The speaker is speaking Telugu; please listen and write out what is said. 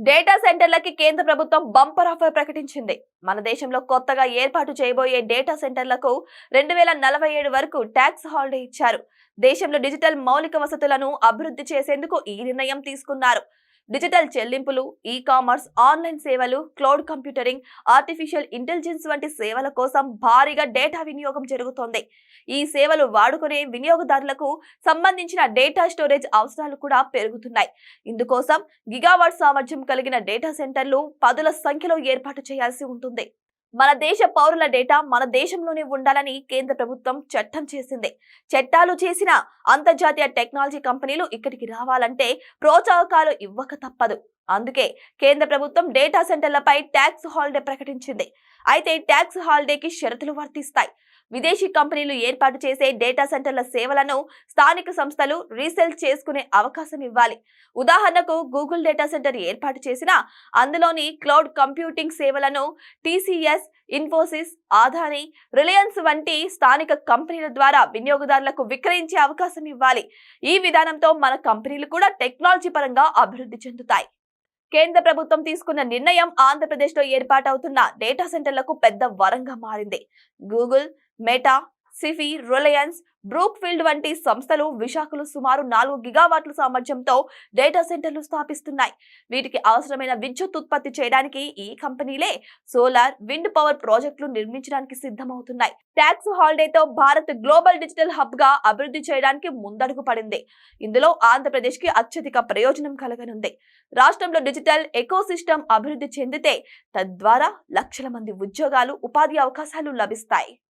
డేటా సెంటర్లకి కేంద్ర ప్రభుత్వం బంపర్ ఆఫర్ ప్రకటించింది. మన దేశంలో కొత్తగా ఏర్పాటు చేయబోయే డేటా సెంటర్లకు 2047 వరకు ట్యాక్స్ హాలిడే ఇచ్చారు. దేశంలో డిజిటల్ మౌలిక వసతులను అభివృద్ధి చేసేందుకు ఈ నిర్ణయం తీసుకున్నారు. డిజిటల్ చెల్లింపులు, ఈ-కామర్స్, ఆన్లైన్ సేవలు, క్లౌడ్ కంప్యూటింగ్, ఆర్టిఫిషియల్ ఇంటెలిజెన్స్ వంటి సేవల కోసం భారీగా డేటా వినియోగం జరుగుతోంది. ఈ సేవలు వాడుకునే వినియోగదారులకు సంబంధించిన డేటా స్టోరేజ్ అవసరాలు కూడా పెరుగుతున్నాయి. ఇందుకోసం గిగావాట్ సామర్థ్యం కలిగిన డేటా సెంటర్లు పదుల సంఖ్యలో ఏర్పాటు చేయాల్సి ఉంటుంది. మన దేశ పౌరుల డేటా మన దేశంలోనే ఉండాలని కేంద్ర ప్రభుత్వం చట్టం చేసింది. చట్టాలు చేసిన అంతర్జాతీయ టెక్నాలజీ కంపెనీలు ఇక్కడికి రావాలంటే ప్రోత్సాహకాలు ఇవ్వక తప్పదు. అందుకే కేంద్ర ప్రభుత్వం డేటా సెంటర్లపై ట్యాక్స్ హాలిడే ప్రకటించింది. అయితే ట్యాక్స్ హాలిడేకి షరతులు వర్తిస్తాయి. విదేశీ కంపెనీలు ఏర్పాటు చేసే డేటా సెంటర్ల సేవలను స్థానిక సంస్థలు రీసెల్ చేసుకునే అవకాశం ఇవ్వాలి. ఉదాహరణకు గూగుల్ డేటా సెంటర్ ఏర్పాటు చేసినా అందులోని క్లౌడ్ కంప్యూటింగ్ సేవలను టీసీఎస్, ఇన్ఫోసిస్, అదానీ, రిలయన్స్ వంటి స్థానిక కంపెనీల ద్వారా వినియోగదారులకు విక్రయించే అవకాశం ఇవ్వాలి. ఈ విధానంతో మన కంపెనీలు కూడా టెక్నాలజీ పరంగా అభివృద్ధి చెందుతాయి. కేంద్ర ప్రభుత్వం తీసుకున్న నిర్ణయం ఆంధ్రప్రదేశ్లో ఏర్పాటవుతున్న డేటా సెంటర్లకు పెద్ద వరంగా మారింది. Google, meta, Sify, Reliance, Brookfield వంటి సంస్థలు విశాఖలో సుమారు 4 గిగావాట్ల సామర్థ్యంతో డేటా సెంటర్లు స్థాపిస్తున్నాయి. వీటికి అవసరమైన విద్యుత్ ఉత్పత్తి చేయడానికి ఈ కంపెనీలే సోలార్, విండ్ పవర్ ప్రాజెక్టులు నిర్మించడానికి సిద్ధమవుతున్నాయి. ట్యాక్స్ హాలిడేతో భారత్ గ్లోబల్ డిజిటల్ హబ్ గా అభివృద్ధి చేయడానికి ముందడుగు పడింది. ఇందులో ఆంధ్రప్రదేశ్ కి అత్యధిక ప్రయోజనం కలగనుంది. రాష్ట్రంలో డిజిటల్ ఎకోసిస్టమ్ అభివృద్ధి చెందితే తద్వారా లక్షల మంది ఉద్యోగాలు, ఉపాధి అవకాశాలు లభిస్తాయి.